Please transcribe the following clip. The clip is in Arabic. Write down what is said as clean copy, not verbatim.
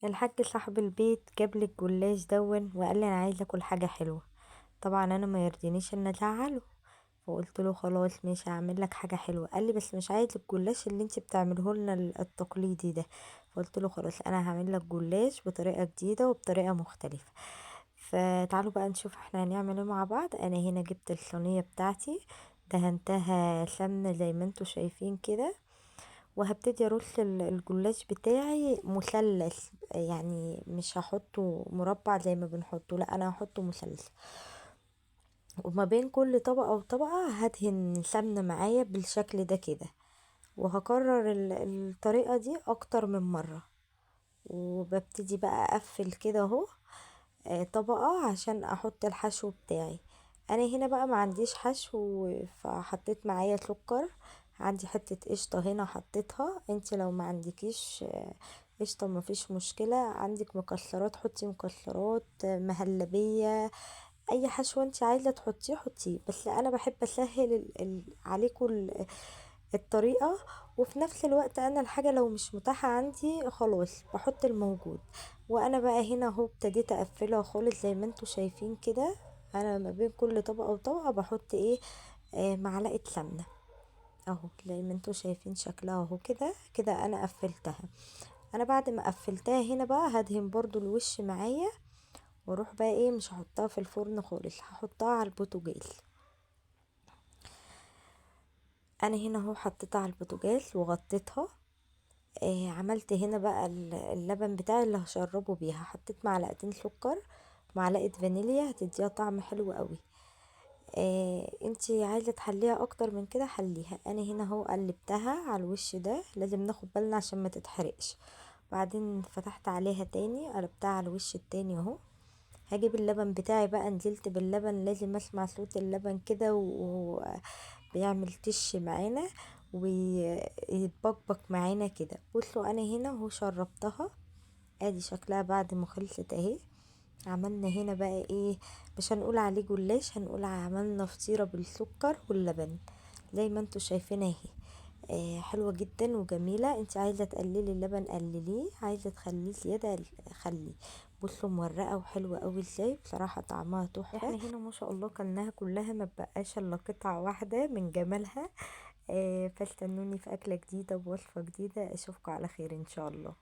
الحاج صاحب البيت جابلي الجلاش دون وقال لي انا عايزه اكل حاجه حلوه. طبعا انا ما يرضينيش ان ازعله، فقلت له خلاص ماشي هعمل لك حاجه حلوه. قال لي بس مش عايز الجلاش اللي انت بتعمله لنا التقليدي ده. فقلت له خلاص انا هعمل لك جلاش بطريقه جديده وبطريقه مختلفه. فتعالوا بقى نشوف احنا هنعمل ايه مع بعض. انا هنا جبت الصينيه بتاعتي، دهنتها سمنه زي ما انتوا شايفين كده، وهبتدي ارص الجلاش بتاعي مثلث، يعني مش هحطه مربع زي ما بنحطه، لا انا هحطه مثلث. وما بين كل طبقة وطبقة هدهن سمنة معايا بالشكل ده كده، وهكرر الطريقة دي اكتر من مرة. وببتدي بقى اقفل كده اهو، طبقة عشان احط الحشو بتاعي. انا هنا بقى ما عنديش حشو فحطيت معايا سكر، عندي حتة قشطة هنا حطيتها. انت لو ما عندكيش قشطة ما فيش مشكلة، عندك مكسرات حطي مكسرات، مهلبية، اي حشو انت عايزة تحطيه حطيه. بس انا بحب اسهل عليكم الطريقة، وفي نفس الوقت انا الحاجة لو مش متاحة عندي خلاص بحط الموجود. وانا بقى هنا اهو ابتديت اقفلها خالص زي ما انتوا شايفين كده. انا ما بين كل طبقة وطبقة بحط ايه، معلقة سمنة اهو زي ما انتوا شايفين شكلها اهو كده كده انا قفلتها. انا بعد ما قفلتها هنا بقى هدهن برضو الوش معايا، واروح بقى ايه مش هحطها في الفرن خالص، هحطها على البوتاجاز. انا هنا اهو حطيتها على البوتاجاز وغطيتها. عملت هنا بقى اللبن بتاعي اللي هشربه بيها، حطيت معلقتين سكر، معلقة فانيليا هتديها طعم حلو قوي. انتي عايزة تحليها اكتر من كده حليها. انا هنا اهو قلبتها على الوش ده، لازم ناخد بالنا عشان ما تتحرقش. بعدين فتحت عليها تاني قلبتها على الوش التاني اهو. هجيب اللبن بتاعي بقى، نزلت باللبن، لازم اسمع صوت اللبن كده وبيعمل تش معانا ويتبقبق معانا كده. بصوا انا هنا اهو شربتها، ادي شكلها بعد ما خلصت اهي. عملنا هنا بقى ايه، مش هنقول عليه جلاش، هنقول عملنا فطيرة بالسكر واللبن زي ما انتوا شايفين اهي. حلوة جدا وجميلة. انت عايزة تقللي اللبن قلليه، عايزة تخليه زيادة خليه. بصوا مورقة وحلوة قوي ازاي، بصراحة طعمها تحفة. احنا هنا ما شاء الله كلناها كلها، ما بقاش الا قطعة واحدة من جمالها. فاستنوني في اكلة جديدة بوصفة جديدة، اشوفكم على خير ان شاء الله.